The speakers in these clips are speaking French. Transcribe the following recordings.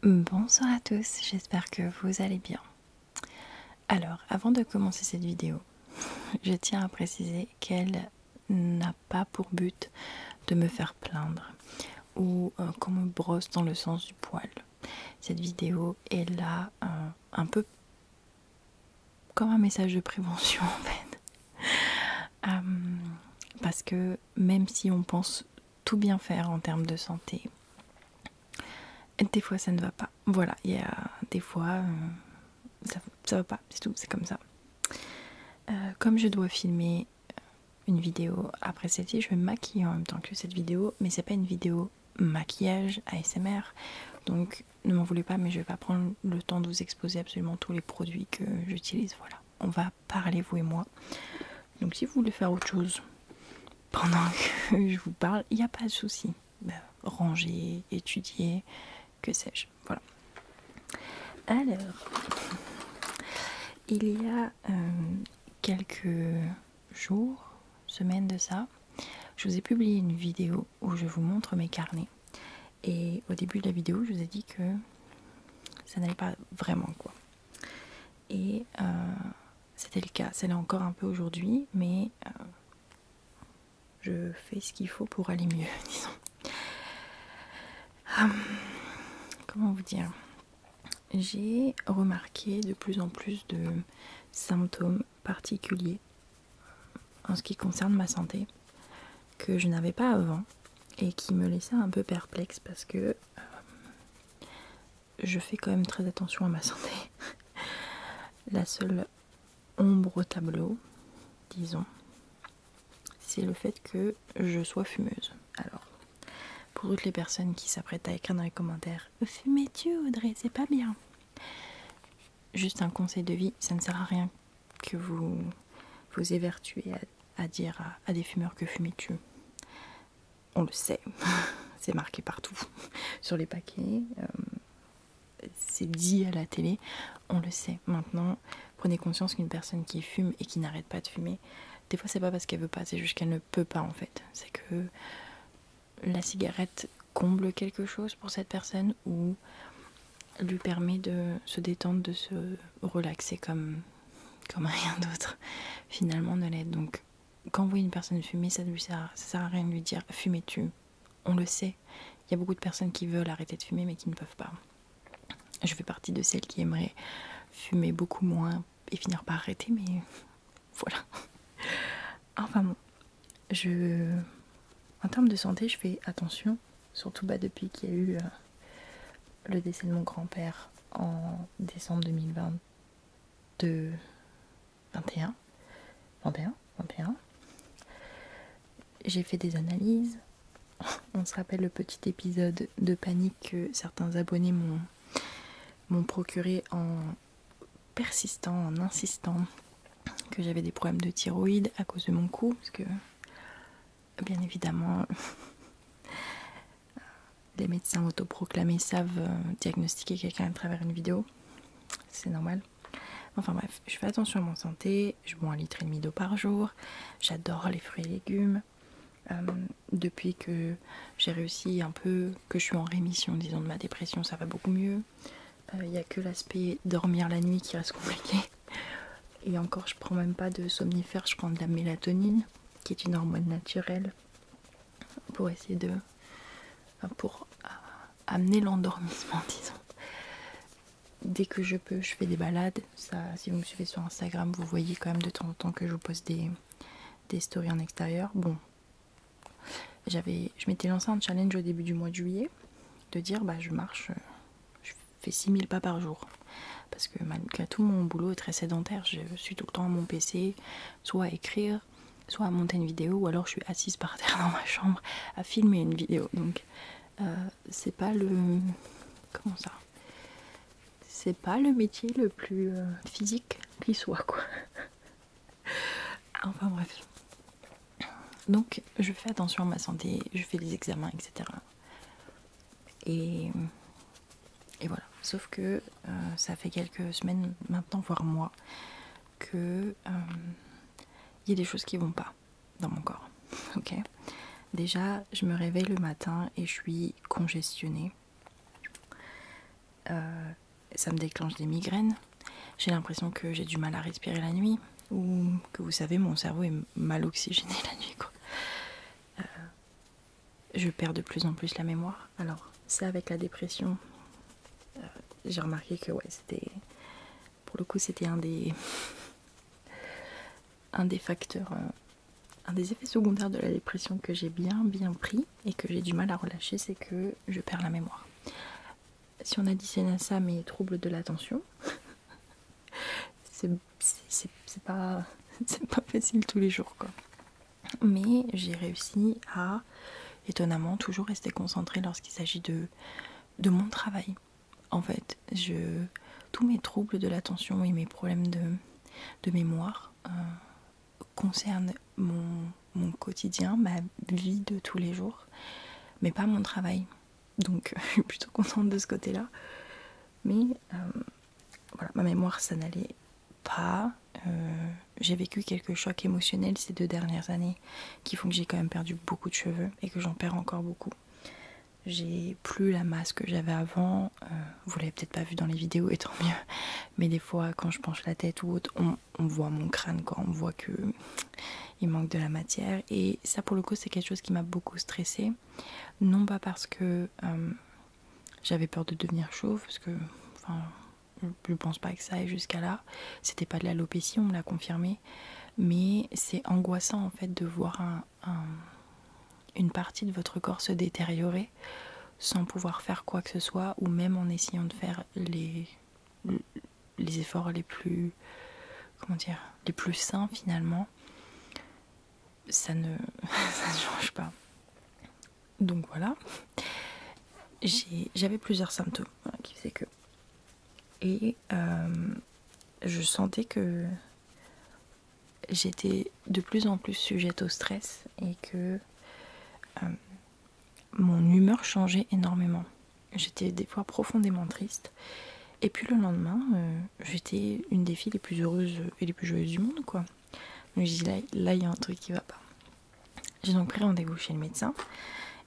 Bonsoir à tous, j'espère que vous allez bien. Alors, avant de commencer cette vidéo, je tiens à préciser qu'elle n'a pas pour but de me faire plaindre ou qu'on me brosse dans le sens du poil. Cette vidéo est là un peu comme un message de prévention en fait. Parce que même si on pense tout bien faire en termes de santé, des fois ça ne va pas. Voilà, il y a des fois ça va pas, c'est tout, c'est comme ça. Comme je dois filmer une vidéo après celle-ci, je vais me maquiller en même temps que cette vidéo, mais c'est pas une vidéo maquillage ASMR, donc ne m'en voulez pas, mais je vais pas prendre le temps de vous exposer absolument tous les produits que j'utilise. Voilà, on va parler vous et moi. Donc si vous voulez faire autre chose pendant que je vous parle, il n'y a pas de souci. Ranger, étudier, que sais-je. Voilà. Alors, il y a quelques jours, semaines de ça, je vous ai publié une vidéo où je vous montre mes carnets. Et au début de la vidéo, je vous ai dit que ça n'allait pas vraiment quoi. Et c'était le cas, c'est là encore un peu aujourd'hui, mais je fais ce qu'il faut pour aller mieux, disons. Comment vous dire? J'ai remarqué de plus en plus de symptômes particuliers en ce qui concerne ma santé que je n'avais pas avant et qui me laissaient un peu perplexe parce que je fais quand même très attention à ma santé. La seule ombre au tableau, disons, c'est le fait que je sois fumeuse. Alors, pour toutes les personnes qui s'apprêtent à écrire dans les commentaires « Fumais-tu Audrey? C'est pas bien !» Juste un conseil de vie, ça ne sert à rien que vous vous évertuez à dire à des fumeurs que fumez-tu. On le sait, c'est marqué partout, sur les paquets, c'est dit à la télé, on le sait. Maintenant, prenez conscience qu'une personne qui fume et qui n'arrête pas de fumer, des fois c'est pas parce qu'elle veut pas, c'est juste qu'elle ne peut pas en fait. C'est que la cigarette comble quelque chose pour cette personne ou lui permet de se détendre, de se relaxer comme rien d'autre finalement ne l'est. Donc quand vous voyez une personne fumer, ça sert à rien de lui dire fumez-tu. On le sait, il y a beaucoup de personnes qui veulent arrêter de fumer mais qui ne peuvent pas. Je fais partie de celles qui aimeraient fumer beaucoup moins et finir par arrêter, mais voilà. Enfin bon, en termes de santé, je fais attention, surtout depuis qu'il y a eu le décès de mon grand-père en décembre 2022, 21. J'ai fait des analyses. On se rappelle le petit épisode de panique que certains abonnés m'ont procuré en persistant, en insistant que j'avais des problèmes de thyroïde à cause de mon cou, parce que bien évidemment les médecins autoproclamés savent diagnostiquer quelqu'un à travers une vidéo, c'est normal. Enfin bref, je fais attention à mon santé, je bois 1,5 litre d'eau par jour, j'adore les fruits et légumes. Depuis que j'ai réussi un peu, que je suis en rémission disons de ma dépression, ça va beaucoup mieux. Il n'y a que l'aspect dormir la nuit qui reste compliqué. Et encore, je prends même pas de somnifère, je prends de la mélatonine, qui est une hormone naturelle, pour essayer de... pour amener l'endormissement, disons. Dès que je peux, je fais des balades. Ça, si vous me suivez sur Instagram, vous voyez quand même de temps en temps que je vous poste des stories en extérieur. Bon, je m'étais lancé un challenge au début du mois de juillet, de dire, je marche, je fais 6000 pas par jour. Parce que malgré tout, mon boulot est très sédentaire. Je suis tout le temps à mon PC, soit à écrire, soit à monter une vidéo, ou alors je suis assise par terre dans ma chambre à filmer une vidéo. Donc, c'est pas le... Comment ça? C'est pas le métier le plus physique qui soit, quoi. Enfin bref. Donc, je fais attention à ma santé, je fais des examens, etc. Et voilà. Sauf que ça fait quelques semaines maintenant, voire mois, que il y a des choses qui vont pas dans mon corps. Ok. Déjà, je me réveille le matin et je suis congestionnée. Ça me déclenche des migraines. J'ai l'impression que j'ai du mal à respirer la nuit, ou que vous savez, mon cerveau est mal oxygéné la nuit, quoi. Je perds de plus en plus la mémoire. Alors, c'est avec la dépression. J'ai remarqué que ouais, c'était... Pour le coup, c'était un des facteurs, un des effets secondaires de la dépression que j'ai bien pris et que j'ai du mal à relâcher, c'est que je perds la mémoire. Si on additionne à ça mes troubles de l'attention, c'est pas facile tous les jours, quoi. Mais j'ai réussi à, étonnamment, toujours rester concentrée lorsqu'il s'agit de mon travail. En fait, tous mes troubles de l'attention et mes problèmes de mémoire concernent mon quotidien, ma vie de tous les jours, mais pas mon travail. Donc je suis plutôt contente de ce côté-là. Mais voilà, ma mémoire, ça n'allait pas. J'ai vécu quelques chocs émotionnels ces 2 dernières années qui font que j'ai quand même perdu beaucoup de cheveux et que j'en perds encore beaucoup. J'ai plus la masse que j'avais avant. Vous l'avez peut-être pas vu dans les vidéos, et tant mieux. Mais des fois, quand je penche la tête ou autre, on voit mon crâne, quoi. On voit que il manque de la matière. Et ça, pour le coup, c'est quelque chose qui m'a beaucoup stressée. Non pas parce que j'avais peur de devenir chauve, parce que, enfin, je pense pas que ça aille jusqu'à là. C'était pas de l'alopécie, on me l'a confirmé. Mais c'est angoissant, en fait, de voir une partie de votre corps se détériorer sans pouvoir faire quoi que ce soit, ou même en essayant de faire les efforts les plus, comment dire, les plus sains finalement, ça ne change pas. Donc voilà, j'avais plusieurs symptômes, voilà, qui faisaient que, et je sentais que j'étais de plus en plus sujette au stress et que mon humeur changeait énormément. J'étais des fois profondément triste. Et puis le lendemain, j'étais une des filles les plus heureuses et les plus joyeuses du monde, quoi. Donc je dis là, il y a un truc qui va pas. J'ai donc pris rendez-vous chez le médecin.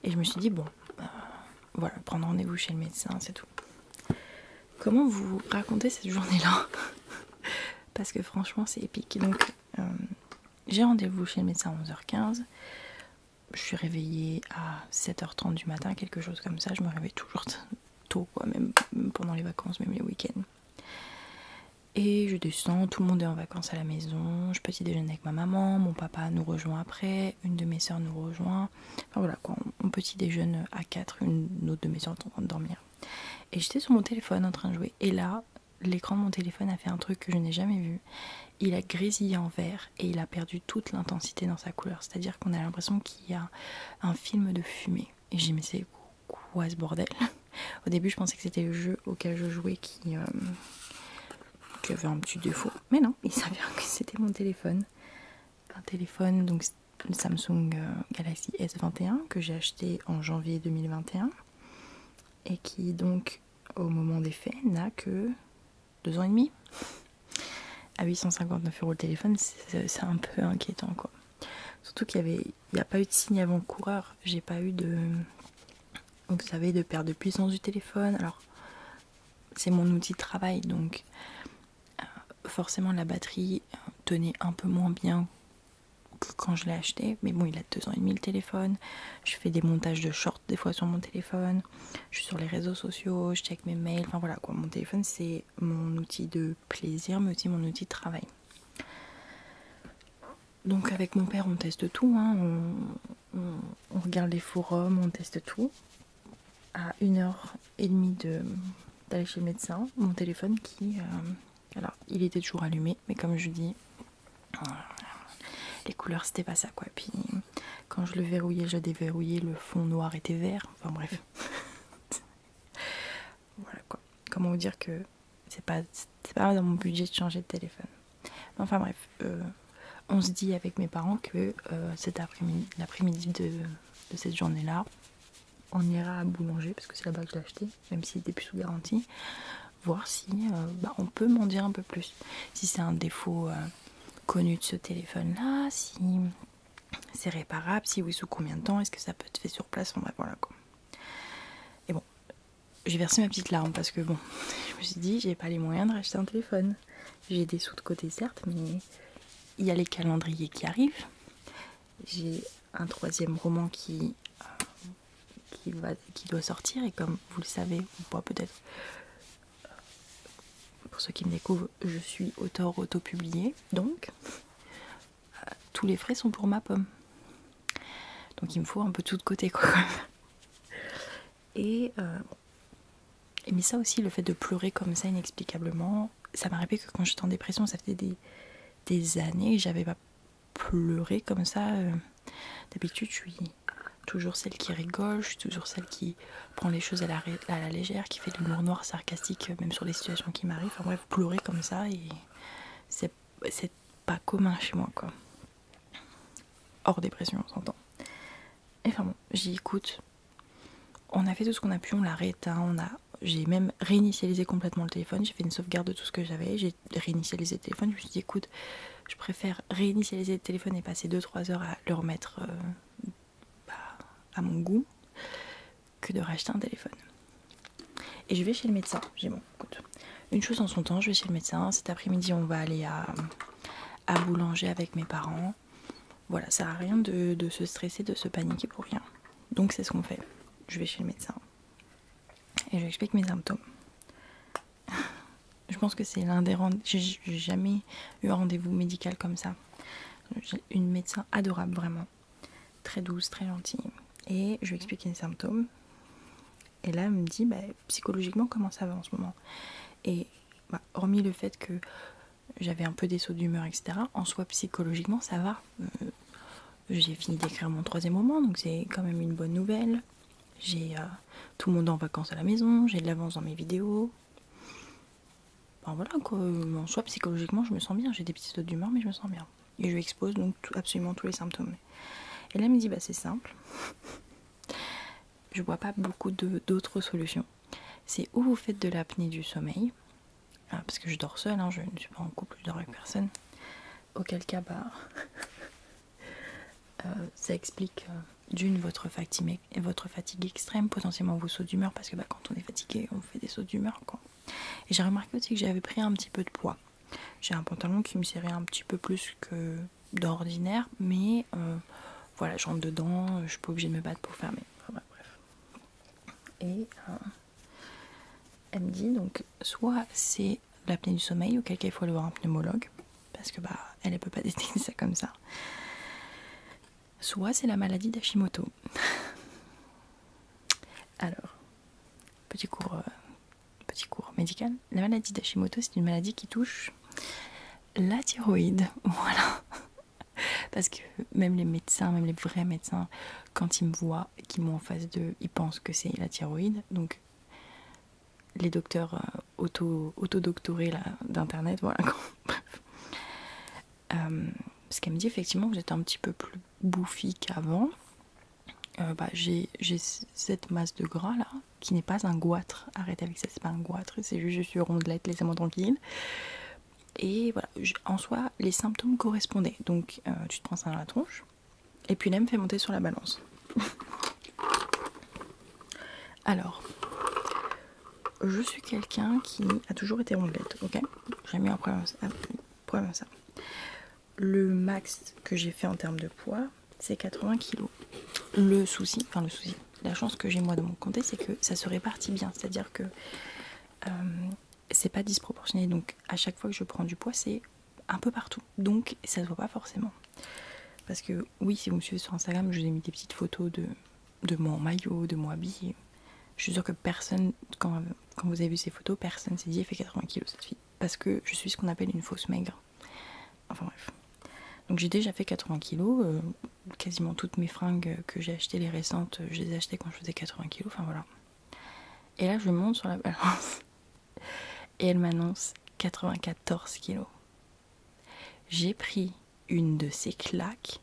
Et je me suis dit, bon, voilà, prendre rendez-vous chez le médecin, c'est tout. Comment vous raconter cette journée-là? Parce que franchement, c'est épique. Donc, j'ai rendez-vous chez le médecin à 11h15. Je suis réveillée à 7h30 du matin, quelque chose comme ça. Je me réveille toujours tôt, quoi, même pendant les vacances, même les week-ends. Et je descends, tout le monde est en vacances à la maison. Je petit déjeuner avec ma maman, mon papa nous rejoint après, une de mes soeurs nous rejoint. Enfin voilà, quoi, on petit déjeune à 4, une autre de mes soeurs est en train de dormir. Et j'étais sur mon téléphone en train de jouer. Et là, l'écran de mon téléphone a fait un truc que je n'ai jamais vu. Il a grésillé en vert et il a perdu toute l'intensité dans sa couleur. C'est-à-dire qu'on a l'impression qu'il y a un film de fumée. Et j'ai dit, mais c'est quoi ce bordel? Au début, je pensais que c'était le jeu auquel je jouais qui avait un petit défaut. Mais non, il s'avère que c'était mon téléphone. Un téléphone, donc le Samsung Galaxy S21 que j'ai acheté en janvier 2021 et qui donc, au moment des faits, n'a que 2 ans et demi. À 859 € le téléphone, c'est un peu inquiétant, quoi. Surtout qu'il n'y a pas eu de signe avant-coureur. J'ai pas eu de, vous savez, de perte de puissance du téléphone. Alors, c'est mon outil de travail, donc forcément la batterie tenait un peu moins bien que quand je l'ai acheté. Mais bon, il a 2 ans et demi le téléphone. Je fais des montages de shorts des fois sur mon téléphone. Je suis sur les réseaux sociaux, je check mes mails. Enfin voilà, quoi. Mon téléphone, c'est mon outil de plaisir, mais aussi mon outil de travail. Donc avec mon père, on teste tout, hein. On regarde les forums, on teste tout. À 1h30 d'aller chez le médecin, mon téléphone qui... alors, il était toujours allumé, mais comme je dis, les couleurs, c'était pas ça, quoi. Puis, quand je le verrouillais, je déverrouillais, le fond noir était vert. Enfin bref. Voilà, quoi. Comment vous dire que c'est pas dans mon budget de changer de téléphone. Enfin bref, on se dit avec mes parents que cet après-midi, l'après-midi de cette journée-là, on ira à Boulanger, parce que c'est là-bas que je l'ai acheté, même s'il était plus sous garantie, voir si on peut m'en dire un peu plus. Si c'est un défaut connu de ce téléphone-là, si c'est réparable, si oui, sous combien de temps, est-ce que ça peut être fait sur place, enfin, voilà, quoi. Et bon, j'ai versé ma petite larme parce que bon, je me suis dit, j'ai pas les moyens de racheter un téléphone. J'ai des sous de côté certes, mais il y a les calendriers qui arrivent. J'ai un 3e roman qui doit sortir, et comme vous le savez, ou pas peut-être, pour ceux qui me découvrent, je suis auteur auto-publié, donc tous les frais sont pour ma pomme. Donc il me faut un peu tout de côté, quoi. Mais ça aussi, le fait de pleurer comme ça inexplicablement, ça m'a rappelé que quand j'étais en dépression, ça faisait des années que j'avais pas pleuré comme ça. D'habitude, je suis toujours celle qui rigole, je suis toujours celle qui prend les choses à la légère, qui fait de l'humour noir sarcastique, même sur les situations qui m'arrivent. Enfin bref, pleurer comme ça, et c'est pas commun chez moi, quoi. Hors dépression, on s'entend. Et enfin bon, j'y écoute. On a fait tout ce qu'on a pu, on l'a rééteint, j'ai même réinitialisé complètement le téléphone, j'ai fait une sauvegarde de tout ce que j'avais, j'ai réinitialisé le téléphone, je me suis dit écoute, je préfère réinitialiser le téléphone et passer 2-3 heures à le remettre à mon goût que de racheter un téléphone. Et je vais chez le médecin, j'ai bon, écoute, une chose en son temps, je vais chez le médecin, cet après-midi on va aller à Boulanger avec mes parents. Voilà, ça sert à rien de se stresser, de se paniquer pour rien. Donc c'est ce qu'on fait, je vais chez le médecin. Et je lui explique mes symptômes. Je pense que c'est l'un des rendez-vous. J'ai jamais eu un rendez-vous médical comme ça. J'ai une médecin adorable, vraiment. Très douce, très gentille. Et je lui explique mes symptômes. Et là, elle me dit, psychologiquement, comment ça va en ce moment? Et hormis le fait que j'avais un peu des sauts d'humeur, etc., en soi, psychologiquement, ça va. J'ai fini d'écrire mon 3e roman, donc c'est quand même une bonne nouvelle. J'ai tout le monde en vacances à la maison, j'ai de l'avance dans mes vidéos. Enfin voilà quoi, en soi psychologiquement je me sens bien, j'ai des petits sauts d'humeur mais je me sens bien. Et je lui expose donc absolument tous les symptômes. Et là elle me dit c'est simple, je vois pas beaucoup d'autres solutions. C'est ou vous faites de l'apnée du sommeil, parce que je dors seule, je ne suis pas en couple, je dors avec personne. Auquel cas ça explique d'une votre fatigue extrême, potentiellement vos sauts d'humeur, parce que quand on est fatigué, on fait des sauts d'humeur, quoi. Et j'ai remarqué aussi que j'avais pris un petit peu de poids. J'ai un pantalon qui me serrait un petit peu plus que d'ordinaire, mais voilà, je rentre dedans, je suis pas obligée de me battre pour fermer. Enfin, bref. Et elle me dit donc, soit c'est l'apnée du sommeil, auquel cas il faut aller voir un pneumologue, parce que elle peut pas détecter ça comme ça. Soit c'est la maladie d'Hashimoto. Alors, petit cours médical. La maladie d'Hashimoto, c'est une maladie qui touche la thyroïde. Voilà. Parce que même les médecins, même les vrais médecins, quand ils me voient, qu'ils m'ont en face d'eux, ils pensent que c'est la thyroïde. Donc, les docteurs auto-doctorés d'internet, voilà. Parce qu'elle me dit effectivement que j'étais un petit peu plus bouffi qu'avant. J'ai cette masse de gras là qui n'est pas un goitre. Arrête avec ça, c'est pas un goitre, c'est juste je suis rondelette, laissez-moi tranquille. Et voilà, en soi les symptômes correspondaient. Donc tu te prends ça dans la tronche et puis là elle me fait monter sur la balance. Alors je suis quelqu'un qui a toujours été rondelette, ok? J'ai jamais eu un problème à ça. Le max que j'ai fait en termes de poids, c'est 80 kg. Le souci, la chance que j'ai moi de mon côté, c'est que ça se répartit bien. C'est-à-dire que c'est pas disproportionné. Donc à chaque fois que je prends du poids, c'est un peu partout. Donc ça se voit pas forcément. Parce que oui, si vous me suivez sur Instagram, je vous ai mis des petites photos de mon maillot, de moi habillée. Je suis sûre que personne, quand vous avez vu ces photos, personne s'est dit elle fait 80 kg cette fille. Parce que je suis ce qu'on appelle une fausse maigre. Enfin bref. Donc j'ai déjà fait 80 kg, quasiment toutes mes fringues que j'ai achetées, les récentes, je les ai achetées quand je faisais 80 kg, enfin voilà. Et là je monte sur la balance et elle m'annonce 94 kg. J'ai pris une de ces claques,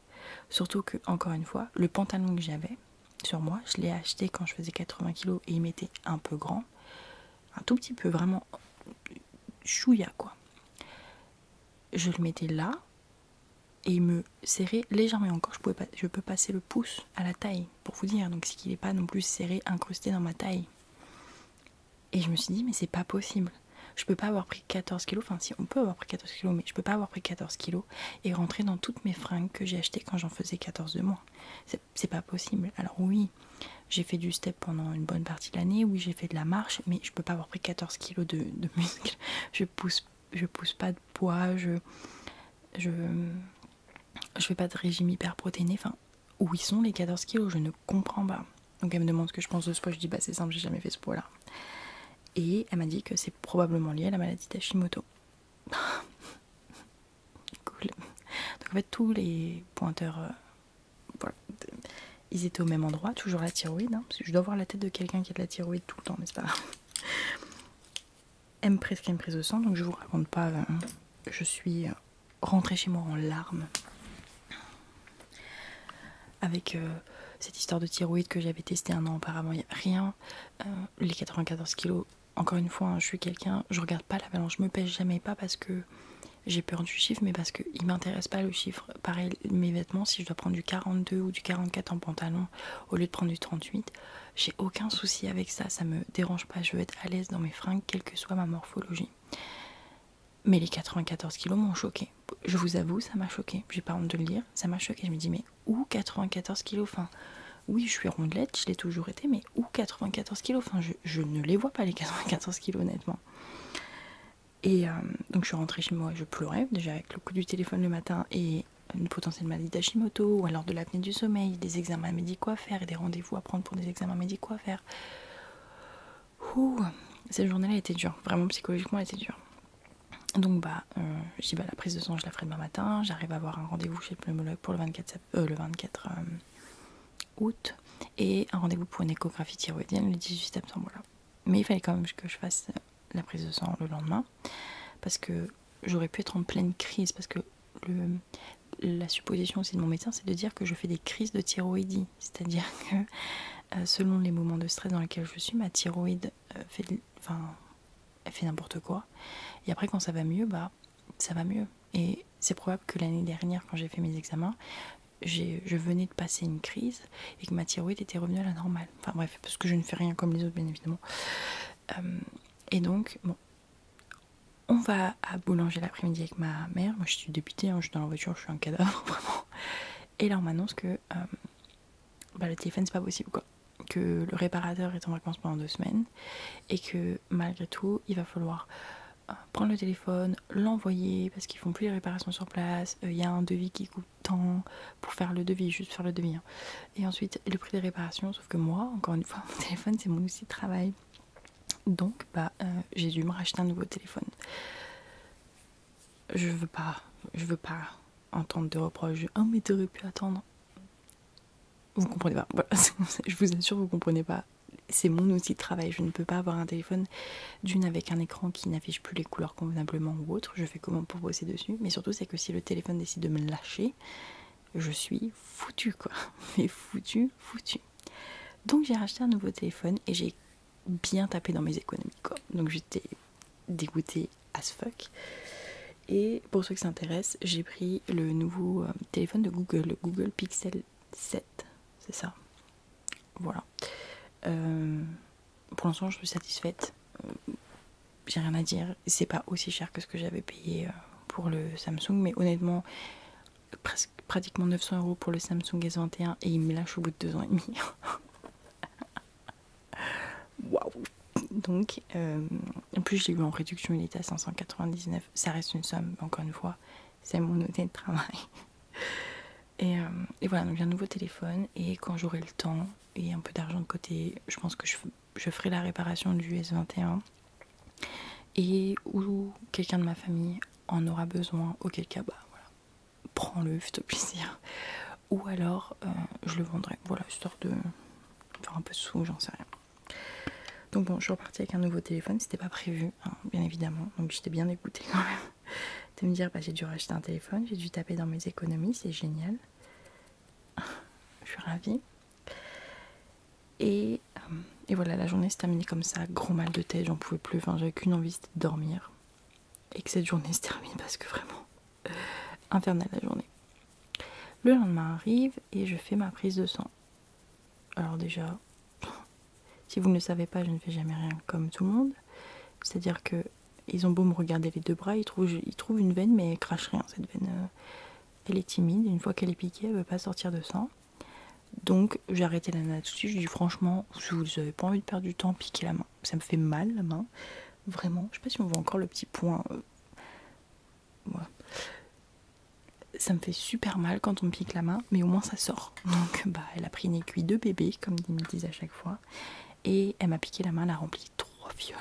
surtout que, encore une fois, le pantalon que j'avais sur moi, je l'ai acheté quand je faisais 80 kg et il m'était un peu grand, un tout petit peu, vraiment chouïa quoi. Je le mettais là, et il me serrait légèrement, et encore je peux passer le pouce à la taille pour vous dire, donc c'est qu'il n'est pas non plus serré, incrusté dans ma taille. Et je me suis dit, mais c'est pas possible. Je peux pas avoir pris 14 kilos, enfin si on peut avoir pris 14 kilos, mais je peux pas avoir pris 14 kilos et rentrer dans toutes mes fringues que j'ai achetées quand j'en faisais 14 de moins. C'est pas possible. Alors oui, j'ai fait du step pendant une bonne partie de l'année, oui j'ai fait de la marche, mais je peux pas avoir pris 14 kilos de muscles. Je pousse pas de poids, je fais pas de régime hyper protéiné, enfin où ils sont les 14 kilos, je ne comprends pas. Donc elle me demande ce que je pense de ce poids, je dis bah c'est simple, j'ai jamais fait ce poids là. Et elle m'a dit que c'est probablement lié à la maladie d'Hashimoto. Cool. Donc en fait tous les pointeurs, voilà, ils étaient au même endroit, toujours la thyroïde, hein, parce que je dois avoir la tête de quelqu'un qui a de la thyroïde tout le temps, mais c'est pas grave. Elle me prescrit une prise de sang, donc je vous raconte pas, je suis rentrée chez moi en larmes. Avec cette histoire de thyroïde que j'avais testée un an auparavant, il n'y a rien. Les 94 kilos, encore une fois, hein, je suis quelqu'un, je regarde pas la balance, je me pèse jamais, pas parce que j'ai peur du chiffre, mais parce qu'il m'intéresse pas le chiffre. Pareil, mes vêtements, si je dois prendre du 42 ou du 44 en pantalon au lieu de prendre du 38, j'ai aucun souci avec ça, ça me dérange pas, je veux être à l'aise dans mes fringues, quelle que soit ma morphologie. Mais les 94 kilos m'ont choqué. Je vous avoue, ça m'a choqué. J'ai pas honte de le dire, ça m'a choqué. Je me dis, mais où 94 kilos? Enfin, oui, je suis rondelette, je l'ai toujours été, mais où 94 kilos? Enfin, je ne les vois pas, les 94 kilos, honnêtement. Et donc, je suis rentrée chez moi, je pleurais, déjà avec le coup du téléphone le matin et une potentielle maladie d'Hashimoto, ou alors de l'apnée du sommeil, des examens médicaux à faire et des rendez-vous à prendre pour des examens médicaux à faire. Ouh, cette journée-là était dure, vraiment psychologiquement, elle était dure. Donc je dis la prise de sang je la ferai demain matin, j'arrive à avoir un rendez-vous chez le pneumologue pour le 24 août et un rendez-vous pour une échographie thyroïdienne le 18 septembre, voilà. Mais il fallait quand même que je fasse la prise de sang le lendemain parce que j'aurais pu être en pleine crise, parce que la supposition aussi de mon médecin c'est de dire que je fais des crises de thyroïdie, c'est-à-dire que selon les moments de stress dans lesquels je suis, ma thyroïde elle fait n'importe quoi. Et après, quand ça va mieux, ça va mieux. Et c'est probable que l'année dernière, quand j'ai fait mes examens, je venais de passer une crise et que ma thyroïde était revenue à la normale. Enfin bref, parce que je ne fais rien comme les autres, bien évidemment. Et donc, bon, on va à Boulanger l'après-midi avec ma mère. Moi, je suis dépitée, hein, je suis dans la voiture, je suis un cadavre, vraiment. Et là, on m'annonce que le téléphone, c'est pas possible, quoi. Que le réparateur est en vacances pendant 2 semaines et que malgré tout, il va falloir prendre le téléphone, l'envoyer parce qu'ils font plus les réparations sur place, il y a un devis qui coûte tant pour faire le devis, juste faire le devis, hein. Et ensuite le prix des réparations, sauf que moi, encore une fois, mon téléphone c'est mon outil de travail, donc j'ai dû me racheter un nouveau téléphone. Je veux pas entendre de reproches, oh mais t'aurais pu attendre. Vous comprenez pas, voilà. Je vous assure, vous comprenez pas. C'est mon outil de travail, je ne peux pas avoir un téléphone d'une avec un écran qui n'affiche plus les couleurs convenablement ou autre, je fais comment pour bosser dessus, mais surtout c'est que si le téléphone décide de me lâcher, je suis foutue quoi, mais foutue. Donc j'ai racheté un nouveau téléphone et j'ai bien tapé dans mes économies quoi, donc j'étais dégoûtée as fuck. Et pour ceux qui s'intéressent, j'ai pris le nouveau téléphone de Google, le Google Pixel 7, c'est ça, voilà. Pour l'instant je suis satisfaite, j'ai rien à dire, c'est pas aussi cher que ce que j'avais payé pour le Samsung, mais honnêtement pratiquement 900 € pour le Samsung S21 et il me lâche au bout de 2 ans et demi. Waouh. Donc en plus je l'ai eu en réduction, il était à 599, ça reste une somme, mais encore une fois c'est mon outil de travail. Et voilà, donc j'ai un nouveau téléphone et quand j'aurai le temps et un peu d'argent de côté, je pense que je ferai la réparation du S21 et où quelqu'un de ma famille en aura besoin, auquel cas voilà, prends-le, fais-toi plaisir, ou alors je le vendrai, voilà, histoire de faire un peu de sous, j'en sais rien. Donc bon, je suis repartie avec un nouveau téléphone, c'était pas prévu, hein, bien évidemment, donc j'étais bien dégoûtée quand même de me dire j'ai dû racheter un téléphone, j'ai dû taper dans mes économies, c'est génial. Je suis ravie. Et voilà, la journée s'est terminée comme ça, gros mal de tête, j'en pouvais plus, enfin j'avais qu'une envie, c'était de dormir. Et que cette journée se termine parce que vraiment, infernale la journée. Le lendemain arrive et je fais ma prise de sang. Alors déjà, Si vous ne le savez pas, je ne fais jamais rien comme tout le monde. C'est-à-dire que ils ont beau me regarder les 2 bras, ils trouvent une veine, mais elle crache rien. Cette veine, elle est timide. Une fois qu'elle est piquée, elle ne veut pas sortir de sang. Donc j'ai arrêté la nana tout de suite. Je dis franchement, si vous n'avez pas envie de perdre du temps, piquez la main. Ça me fait mal la main. Vraiment. Je sais pas si on voit encore le petit point. Voilà. Ça me fait super mal quand on me pique la main, mais au moins ça sort. Donc bah elle a pris une aiguille de bébé, comme ils me disent à chaque fois. Et elle m'a piqué la main, elle a rempli 3 fioles.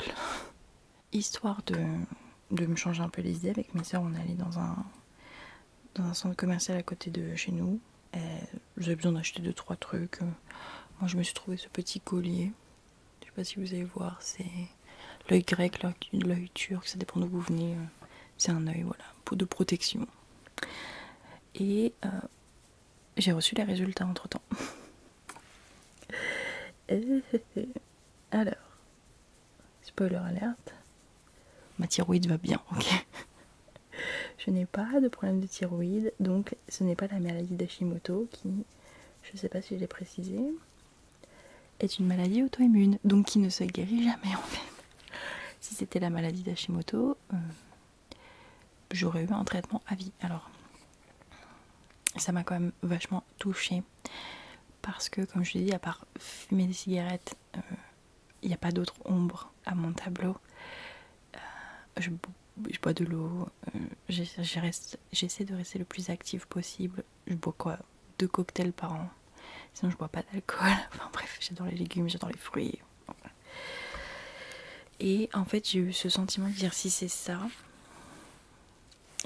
Histoire de me changer un peu les idées, avec mes soeurs, on est allé dans un centre commercial à côté de chez nous. J'avais besoin d'acheter 2-3 trucs. Moi je me suis trouvé ce petit collier. Je sais pas si vous allez voir, c'est l'œil grec, l'œil turc, ça dépend d'où vous venez. C'est un œil, voilà, de protection. Et j'ai reçu les résultats entre temps. Alors, spoiler alerte, ma thyroïde va bien, ok. Je n'ai pas de problème de thyroïde, donc ce n'est pas la maladie d'Hashimoto qui, je ne sais pas si je l'ai précisé, est une maladie auto-immune, donc qui ne se guérit jamais en fait. Si c'était la maladie d'Hashimoto, j'aurais eu un traitement à vie. Alors, ça m'a quand même vachement touchée, parce que comme je l'ai dit, à part fumer des cigarettes, il n'y a pas d'autre ombre à mon tableau. Je bois de l'eau, j'essaie de rester le plus active possible. Je bois quoi, 2 cocktails par an, sinon je bois pas d'alcool. Enfin bref, j'adore les légumes, j'adore les fruits. Et en fait j'ai eu ce sentiment de dire, si c'est ça,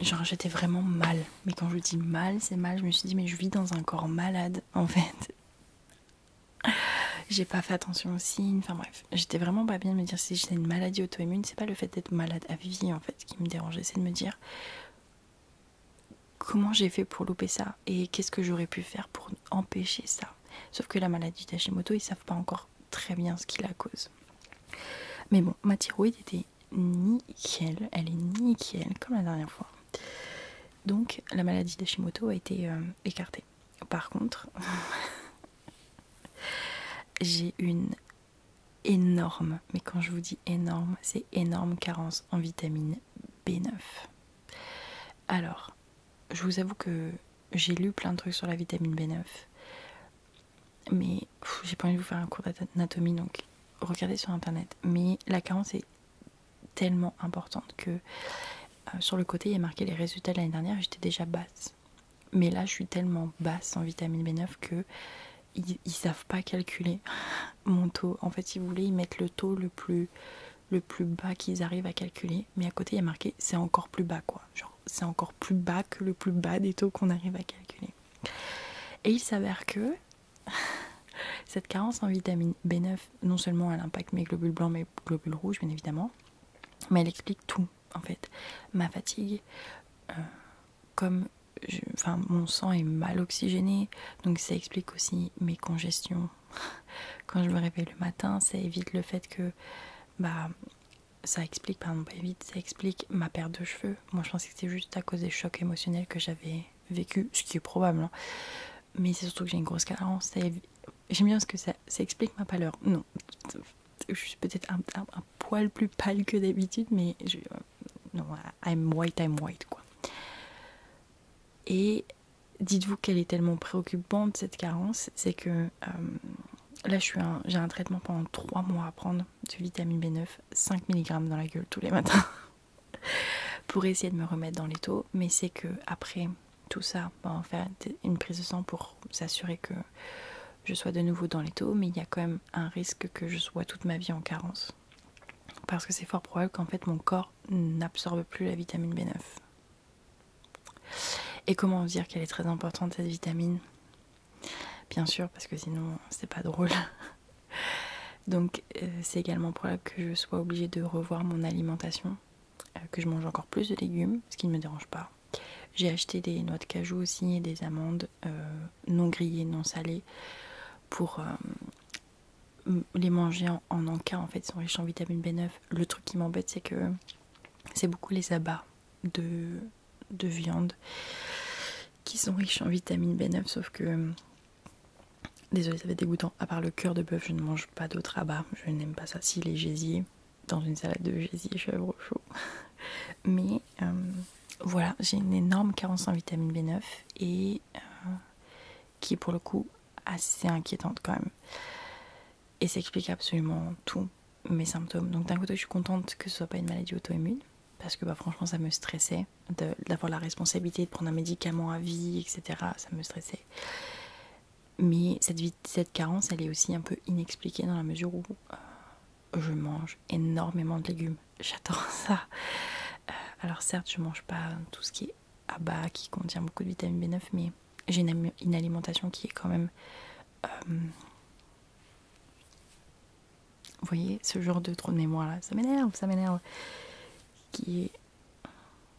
genre j'étais vraiment mal. Mais quand je dis mal, c'est mal, je me suis dit mais je vis dans un corps malade en fait. J'ai pas fait attention aux signes, enfin bref, j'étais vraiment pas bien de me dire si j'étais une maladie auto-immune. C'est pas le fait d'être malade à vie en fait qui me dérangeait, c'est de me dire comment j'ai fait pour louper ça et qu'est-ce que j'aurais pu faire pour empêcher ça. Sauf que la maladie d'Hashimoto, ils savent pas encore très bien ce qui la cause. Mais bon, ma thyroïde était nickel, elle est nickel comme la dernière fois. Donc la maladie d'Hashimoto a été écartée. Par contre, j'ai une énorme, mais quand je vous dis énorme, c'est énorme carence en vitamine B9. Alors, je vous avoue que j'ai lu plein de trucs sur la vitamine B9, mais j'ai pas envie de vous faire un cours d'anatomie, donc regardez sur internet. Mais la carence est tellement importante que sur le côté il y a marqué les résultats de l'année dernière, j'étais déjà basse. Mais là je suis tellement basse en vitamine B9 que ils savent pas calculer mon taux. En fait, si vous voulez, ils mettent le taux le plus bas qu'ils arrivent à calculer, mais à côté il y a marqué c'est encore plus bas, quoi. Genre c'est encore plus bas que le plus bas des taux qu'on arrive à calculer. Et il s'avère que cette carence en vitamine B9, non seulement elle impacte mes globules blancs, mes globules rouges bien évidemment, mais elle explique tout en fait. Ma fatigue, comme mon sang est mal oxygéné, donc ça explique aussi mes congestions. Quand je me réveille le matin, ça évite le fait que ça explique ma perte de cheveux. Moi je pensais que c'était juste à cause des chocs émotionnels que j'avais vécu, ce qui est probable, hein. Mais c'est surtout que j'ai une grosse carence. J'aime bien ce que ça explique ma pâleur. Non, je suis peut-être un poil plus pâle que d'habitude, mais non, I'm white quoi. Et dites-vous qu'elle est tellement préoccupante cette carence, c'est que là j'ai un traitement pendant 3 mois à prendre de vitamine B9, 5 mg dans la gueule tous les matins pour essayer de me remettre dans les taux. Mais c'est que après tout ça, on va faire une prise de sang pour s'assurer que je sois de nouveau dans les taux, mais il y a quand même un risque que je sois toute ma vie en carence, parce que c'est fort probable qu'en fait mon corps n'absorbe plus la vitamine B9. Et comment vous dire qu'elle est très importante cette vitamine? Bien sûr, parce que sinon c'est pas drôle. Donc c'est également probable que je sois obligée de revoir mon alimentation, que je mange encore plus de légumes, ce qui ne me dérange pas. J'ai acheté des noix de cajou aussi et des amandes non grillées, non salées, pour les manger en encas. En fait, ils sont riches en vitamine B9. Le truc qui m'embête, c'est que c'est beaucoup les abats de viande qui sont riches en vitamine B9, sauf que Désolée, ça va être dégoûtant. À part le cœur de bœuf, je ne mange pas d'autres rabats. Je n'aime pas ça. Si, les gésiers, dans une salade de gésier chèvre chaud. Mais voilà, j'ai une énorme carence en vitamine B9 et qui est pour le coup assez inquiétante quand même. Et ça explique absolument tous mes symptômes. Donc d'un côté, je suis contente que ce soit pas une maladie auto-immune, parce que franchement, ça me stressait d'avoir la responsabilité de prendre un médicament à vie, etc. Ça me stressait. Mais cette carence, elle est aussi un peu inexpliquée dans la mesure où je mange énormément de légumes. J'adore ça. Alors certes, je mange pas tout ce qui est à bas, qui contient beaucoup de vitamine B9, mais j'ai une alimentation qui est quand même... vous voyez, ce genre de trou de mémoire là, ça m'énerve. Qui est...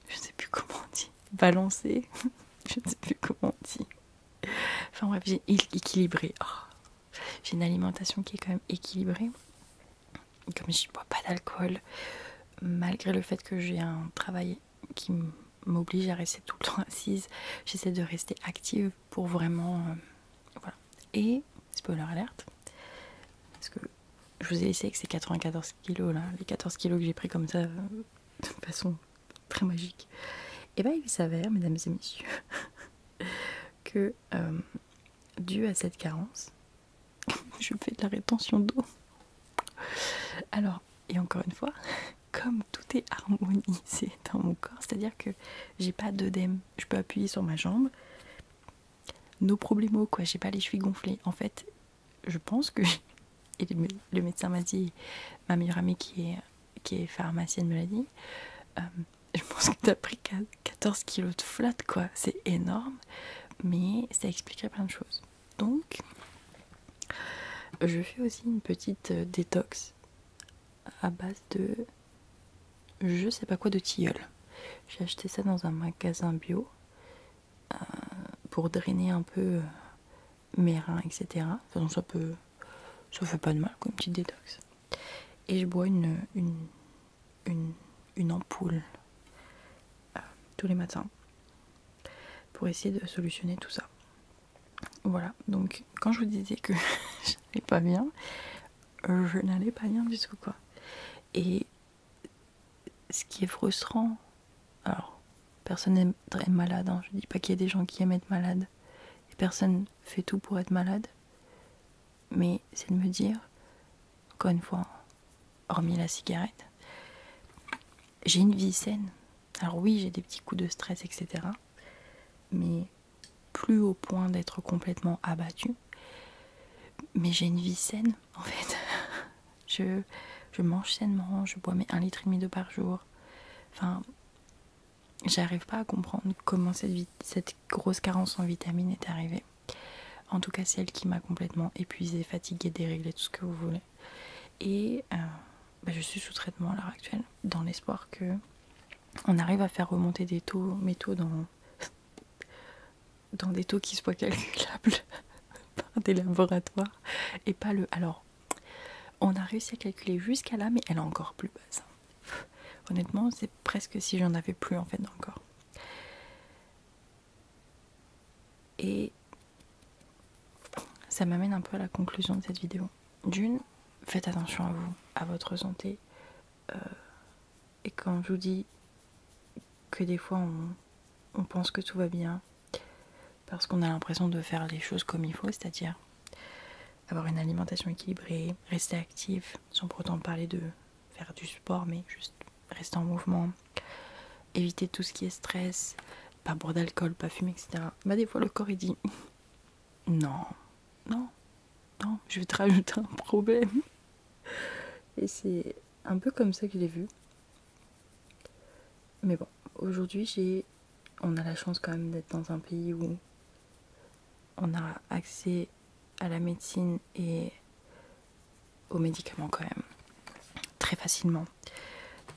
je sais plus comment on dit. Balancé. Je ne sais plus comment on dit. Enfin bref, j'ai équilibré. Oh. J'ai une alimentation qui est quand même équilibrée. Comme je ne bois pas d'alcool, malgré le fait que j'ai un travail qui m'oblige à rester tout le temps assise, j'essaie de rester active pour vraiment... voilà. Et, spoiler alerte, parce que je vous ai laissé avec ces 94 kilos là, les 14 kilos que j'ai pris comme ça, de façon très magique. Et bien il s'avère, mesdames et messieurs, que dû à cette carence, je fais de la rétention d'eau. Alors, et encore une fois, comme tout est harmonisé dans mon corps, c'est-à-dire que j'ai pas d'œdème, je peux appuyer sur ma jambe, no problemo quoi, j'ai pas les chevilles gonflées. En fait, je pense que, et le médecin m'a dit, ma meilleure amie qui est pharmacienne me l'a dit, je pense que t'as pris 14 kilos de flotte quoi, c'est énorme, mais ça expliquerait plein de choses. Donc, je fais aussi une petite détox à base de je sais pas quoi de tilleul. J'ai acheté ça dans un magasin bio pour drainer un peu mes reins, etc. Enfin, ça fait pas de mal comme petite détox. Et je bois une ampoule tous les matins pour essayer de solutionner tout ça. Voilà, donc quand je vous disais que je n'allais pas bien, je n'allais pas bien du tout quoi. Et ce qui est frustrant, alors personne n'est malade, hein. Je dis pas qu'il y a des gens qui aiment être malades, et personne fait tout pour être malade, mais c'est de me dire, encore une fois, hormis la cigarette, j'ai une vie saine. Alors oui, j'ai des petits coups de stress, etc. Mais plus au point d'être complètement abattue. Mais j'ai une vie saine, en fait. Je mange sainement, je bois mes 1,5 litre d'eau par jour. Enfin, j'arrive pas à comprendre comment cette grosse carence en vitamines est arrivée. En tout cas, celle qui m'a complètement épuisée, fatiguée, déréglée, tout ce que vous voulez. Et je suis sous traitement à l'heure actuelle, dans l'espoir que on arrive à faire remonter mes taux dans des taux qui soient calculables par des laboratoires et pas le... Alors, on a réussi à calculer jusqu'à là, mais elle est encore plus basse. Honnêtement, c'est presque si j'en avais plus en fait dans le corps. Et ça m'amène un peu à la conclusion de cette vidéo. D'une, faites attention à vous, à votre santé. Et quand je vous dis que des fois on pense que tout va bien, parce qu'on a l'impression de faire les choses comme il faut, c'est-à-dire avoir une alimentation équilibrée, rester actif, sans pour autant parler de faire du sport, mais juste rester en mouvement, éviter tout ce qui est stress, pas boire d'alcool, pas fumer, etc. Des fois le corps il dit non, je vais te rajouter un problème. Et c'est un peu comme ça que je l'ai vu. Mais bon, aujourd'hui on a la chance quand même d'être dans un pays où on a accès à la médecine et aux médicaments quand même très facilement.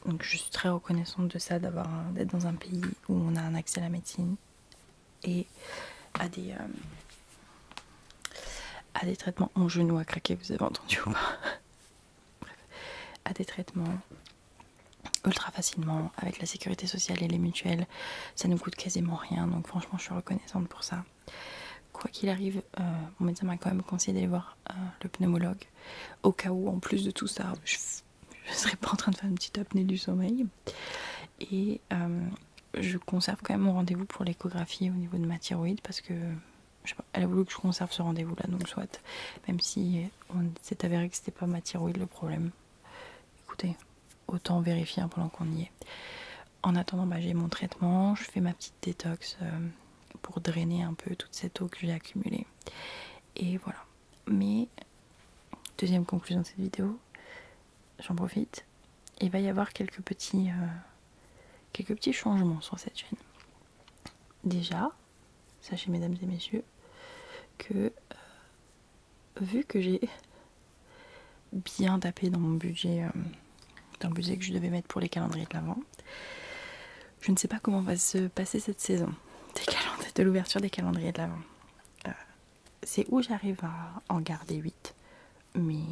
Donc je suis très reconnaissante de ça, d'être dans un pays où on a un accès à la médecine et à des traitements. Mon genou a craqué, vous avez entendu ou pas? Bref, à des traitements ultra facilement avec la sécurité sociale et les mutuelles. Ça nous coûte quasiment rien, donc franchement je suis reconnaissante pour ça. quoi qu'il arrive, mon médecin m'a quand même conseillé d'aller voir le pneumologue, au cas où, en plus de tout ça, je serais pas en train de faire une petite apnée du sommeil. Et je conserve quand même mon rendez-vous pour l'échographie au niveau de ma thyroïde, parce que je sais pas, elle a voulu que je conserve ce rendez-vous là, donc soit, même si on s'est avéré que c'était pas ma thyroïde le problème. Écoutez, autant vérifier pendant qu'on y est. En attendant, j'ai mon traitement, je fais ma petite détox pour drainer un peu toute cette eau que j'ai accumulée. Et voilà. Mais, deuxième conclusion de cette vidéo, j'en profite, il va y avoir quelques petits changements sur cette chaîne. Déjà, sachez mesdames et messieurs, que vu que j'ai bien tapé dans mon budget, dans le budget que je devais mettre pour les calendriers de l'Avent, je ne sais pas comment va se passer cette saison de l'ouverture des calendriers de l'Avent. C'est où j'arrive à en garder 8, mais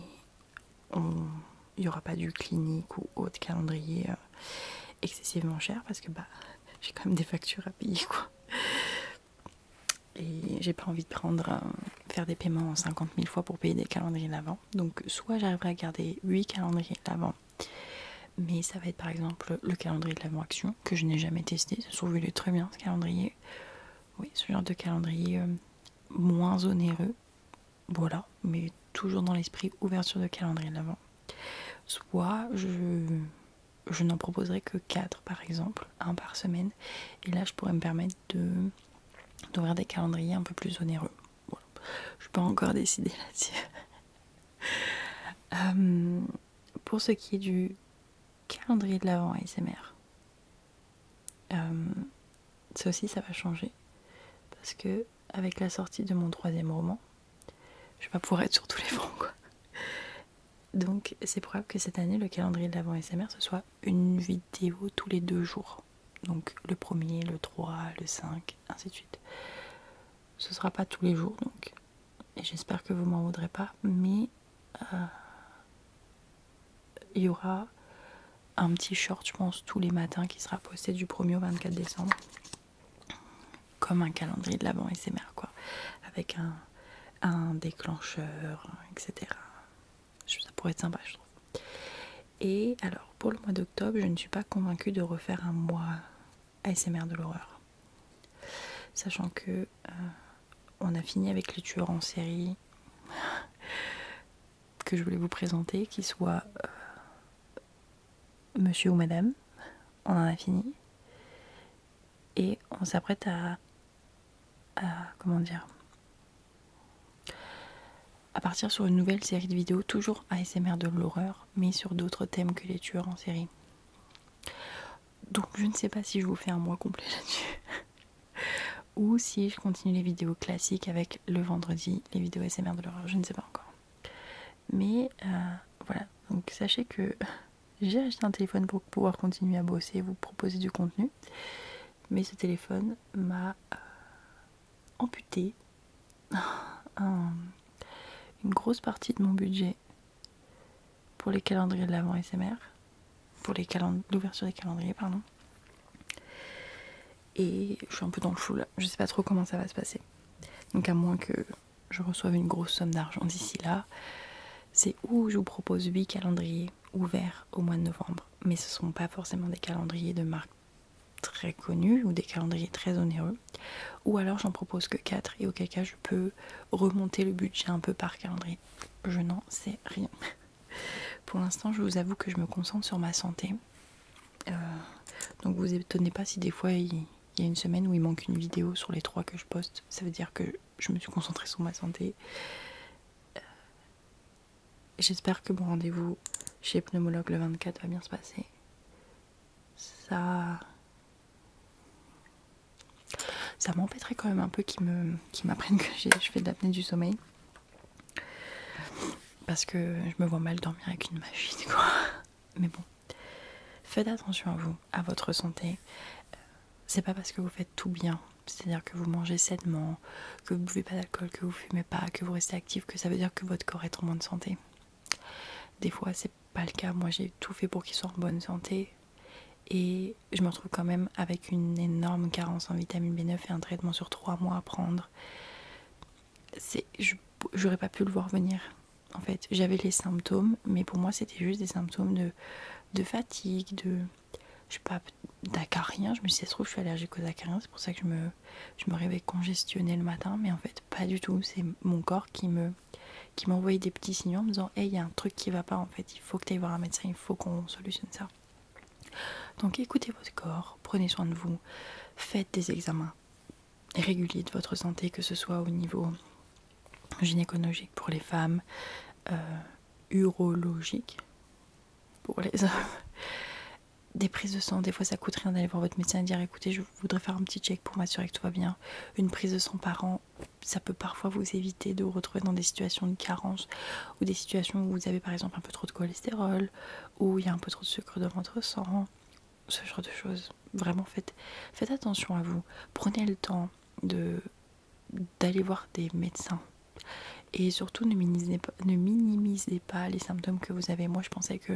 il n'y aura pas du clinique ou autre calendrier excessivement cher, parce que j'ai quand même des factures à payer, quoi. Et j'ai pas envie de faire des paiements en 50 000 fois pour payer des calendriers de l'Avent. Donc soit j'arriverai à garder 8 calendriers de l'Avent, mais ça va être par exemple le calendrier de l'Avent Action, que je n'ai jamais testé. Ça se trouve, il est très bien ce calendrier. Oui, ce genre de calendrier moins onéreux. Voilà, mais toujours dans l'esprit ouverture de calendrier de l'Avent. Soit je n'en proposerai que 4 par exemple, un par semaine. Et là je pourrais me permettre d'ouvrir des calendriers un peu plus onéreux. Voilà. Je peux encore décider là-dessus. Pour ce qui est du calendrier de l'Avent ASMR, ça aussi ça va changer, parce que avec la sortie de mon 3e roman, je vais pas pouvoir être sur tous les fronts, quoi. Donc c'est probable que cette année le calendrier de l'Avent ASMR ce soit une vidéo tous les 2 jours. Donc le 1er, le 3, le 5, ainsi de suite. Ce sera pas tous les jours, donc, et j'espère que vous m'en voudrez pas, mais il y aura un petit short, je pense, tous les matins qui sera posté du 1er au 24 décembre, comme un calendrier de l'Avent ASMR, quoi, avec un déclencheur, etc. Ça pourrait être sympa, je trouve. Et alors, pour le mois d'octobre, je ne suis pas convaincue de refaire un mois ASMR de l'horreur, sachant que on a fini avec les tueurs en série que je voulais vous présenter, qui soit monsieur ou madame. On en a fini. Et on s'apprête à comment dire, à partir sur une nouvelle série de vidéos, toujours ASMR de l'horreur, mais sur d'autres thèmes que les tueurs en série. Donc je ne sais pas si je vous fais un mois complet là-dessus, ou si je continue les vidéos classiques avec le vendredi, les vidéos ASMR de l'horreur, je ne sais pas encore. Mais voilà, donc sachez que j'ai acheté un téléphone pour pouvoir continuer à bosser et vous proposer du contenu, mais ce téléphone m'a amputé une grosse partie de mon budget pour les calendriers de l'Avent ASMR, pour l'ouverture des calendriers, pardon. Et je suis un peu dans le flou là, je sais pas trop comment ça va se passer. Donc à moins que je reçoive une grosse somme d'argent d'ici là, c'est où je vous propose 8 calendriers ouverts au mois de novembre, mais ce ne sont pas forcément des calendriers de marque très connus ou des calendriers très onéreux, ou alors j'en propose que 4 et auquel cas je peux remonter le budget un peu par calendrier. Je n'en sais rien. Pour l'instant, je vous avoue que je me concentre sur ma santé. Donc vous étonnez pas si des fois il y a une semaine où il manque une vidéo sur les 3 que je poste. Ça veut dire que je me suis concentrée sur ma santé. J'espère que mon rendez-vous chez pneumologue le 24 va bien se passer. Ça m'embêterait quand même un peu qu'ils m'apprennent que je fais de l'apnée du sommeil. Parce que je me vois mal dormir avec une machine, quoi. Mais bon, faites attention à vous, à votre santé. C'est pas parce que vous faites tout bien, c'est-à-dire que vous mangez sainement, que vous buvez pas d'alcool, que vous fumez pas, que vous restez actif, que ça veut dire que votre corps est en bonne santé. Des fois, c'est pas le cas. Moi, j'ai tout fait pour qu'il soit en bonne santé. Et je me retrouve quand même avec une énorme carence en vitamine B9 et un traitement sur 3 mois à prendre. j'aurais pas pu le voir venir. En fait, j'avais les symptômes, mais pour moi c'était juste des symptômes de fatigue, je sais pas, d'acarien. Je me suis dit, ça se trouve, je suis allergique aux acariens, c'est pour ça que je me réveille congestionnée le matin, mais en fait, pas du tout. C'est mon corps qui m'envoyait des petits signaux en me disant, hey, il y a un truc qui va pas, en fait, il faut que tu ailles voir un médecin, il faut qu'on solutionne ça. Donc écoutez votre corps, prenez soin de vous, faites des examens réguliers de votre santé, que ce soit au niveau gynécologique pour les femmes, urologique pour les hommes, des prises de sang. Des fois ça coûte rien d'aller voir votre médecin et dire écoutez, je voudrais faire un petit check pour m'assurer que tout va bien. Une prise de sang par an, ça peut parfois vous éviter de vous retrouver dans des situations de carence ou des situations où vous avez par exemple un peu trop de cholestérol, ou il y a un peu trop de sucre dans votre sang, ce genre de choses. Vraiment faites attention à vous, prenez le temps d'aller voir des médecins. Et surtout, ne minimisez pas les symptômes que vous avez. Moi, je pensais que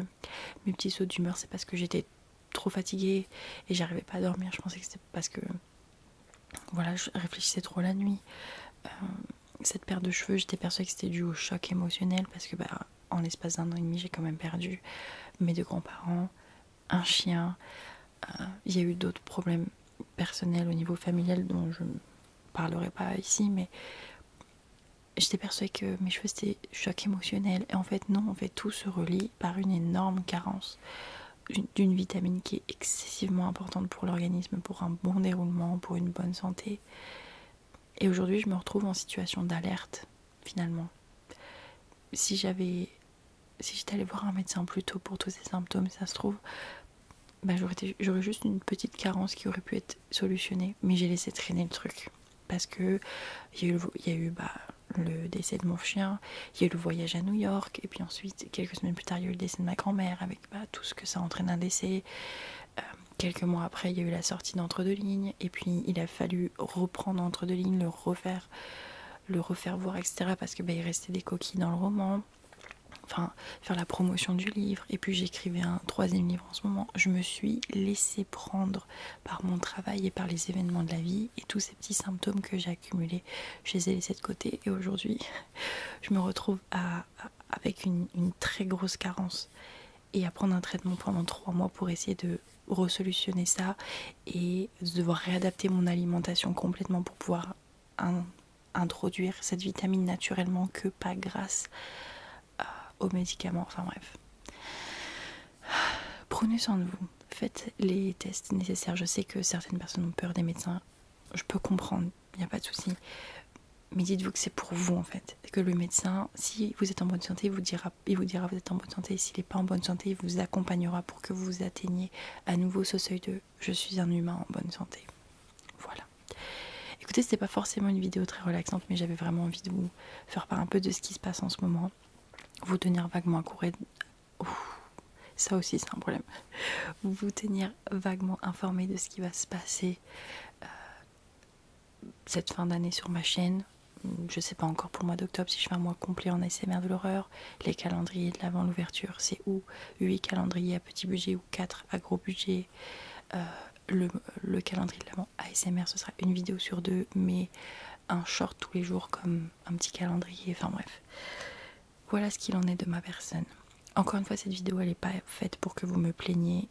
mes petits sauts d'humeur, c'est parce que j'étais trop fatiguée et j'arrivais pas à dormir. Je pensais que c'était parce que voilà, je réfléchissais trop la nuit. Cette perte de cheveux, j'étais persuadée que c'était dû au choc émotionnel parce que en l'espace d'1 an et demi, j'ai quand même perdu mes 2 grands-parents, un chien. Il y a eu d'autres problèmes personnels au niveau familial dont je ne parlerai pas ici, mais j'étais persuadée que mes cheveux c'était choc émotionnel. Et en fait non, en fait tout se relie par une énorme carence d'une vitamine qui est excessivement importante pour l'organisme, pour un bon déroulement, pour une bonne santé. Et aujourd'hui je me retrouve en situation d'alerte finalement. Si j'étais allée voir un médecin plus tôt pour tous ces symptômes, ça se trouve, j'aurais juste une petite carence qui aurait pu être solutionnée, mais j'ai laissé traîner le truc. Parce que il y a eu le décès de mon chien, il y a eu le voyage à New York, et puis ensuite, quelques semaines plus tard, il y a eu le décès de ma grand-mère, avec tout ce que ça entraîne un décès. Quelques mois après, il y a eu la sortie d'Entre deux lignes, et puis il a fallu reprendre Entre deux lignes, le refaire voir, etc. Parce que il restait des coquilles dans le roman. Enfin, faire la promotion du livre, et puis j'écrivais un 3e livre en ce moment. Je me suis laissée prendre par mon travail et par les événements de la vie, et tous ces petits symptômes que j'ai accumulés, je les ai laissés de côté, et aujourd'hui je me retrouve avec une très grosse carence et à prendre un traitement pendant 3 mois pour essayer de resolutionner ça et de devoir réadapter mon alimentation complètement pour pouvoir introduire cette vitamine naturellement, que pas grâce aux médicaments. Enfin bref, prenez soin de vous, faites les tests nécessaires. Je sais que certaines personnes ont peur des médecins, je peux comprendre, il n'y a pas de souci, mais dites-vous que c'est pour vous en fait, que le médecin, si vous êtes en bonne santé, il vous dira vous êtes en bonne santé. S'il n'est pas en bonne santé, il vous accompagnera pour que vous atteigniez à nouveau ce seuil de je suis un humain en bonne santé. Voilà. Écoutez, c'était pas forcément une vidéo très relaxante, mais j'avais vraiment envie de vous faire part un peu de ce qui se passe en ce moment, vous tenir vaguement à court. Ça aussi c'est un problème. Vous tenir vaguement informé de ce qui va se passer cette fin d'année sur ma chaîne. Je sais pas encore pour le mois d'octobre si je fais un mois complet en ASMR de l'horreur. Les calendriers de l'avant, l'ouverture, c'est ou 8 calendriers à petit budget ou 4 à gros budget. Le calendrier de l'avant ASMR, ce sera une vidéo sur 2, mais un short tous les jours comme un petit calendrier. Enfin bref, voilà ce qu'il en est de ma personne. Encore une fois, cette vidéo elle n'est pas faite pour que vous me plaigniez.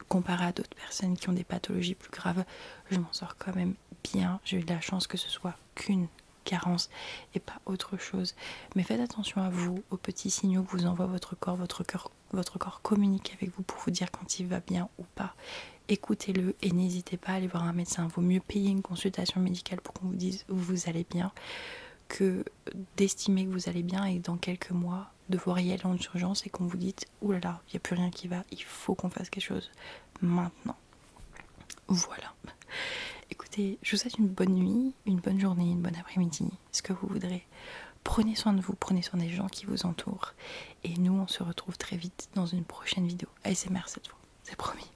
Comparé à d'autres personnes qui ont des pathologies plus graves, je m'en sors quand même bien. J'ai eu de la chance que ce soit qu'une carence et pas autre chose. Mais faites attention à vous, aux petits signaux que vous envoie votre corps. Votre corps communique avec vous pour vous dire quand il va bien ou pas. Écoutez-le et n'hésitez pas à aller voir un médecin. Vaut mieux payer une consultation médicale pour qu'on vous dise où vous allez bien que d'estimer que vous allez bien et dans quelques mois devoir y aller en urgence et qu'on vous dise oulala, il n'y a plus rien qui va, il faut qu'on fasse quelque chose maintenant. Voilà. Écoutez, je vous souhaite une bonne nuit, une bonne journée, une bonne après-midi, ce que vous voudrez. Prenez soin de vous, prenez soin des gens qui vous entourent. Et nous, on se retrouve très vite dans une prochaine vidéo ASMR cette fois, c'est promis.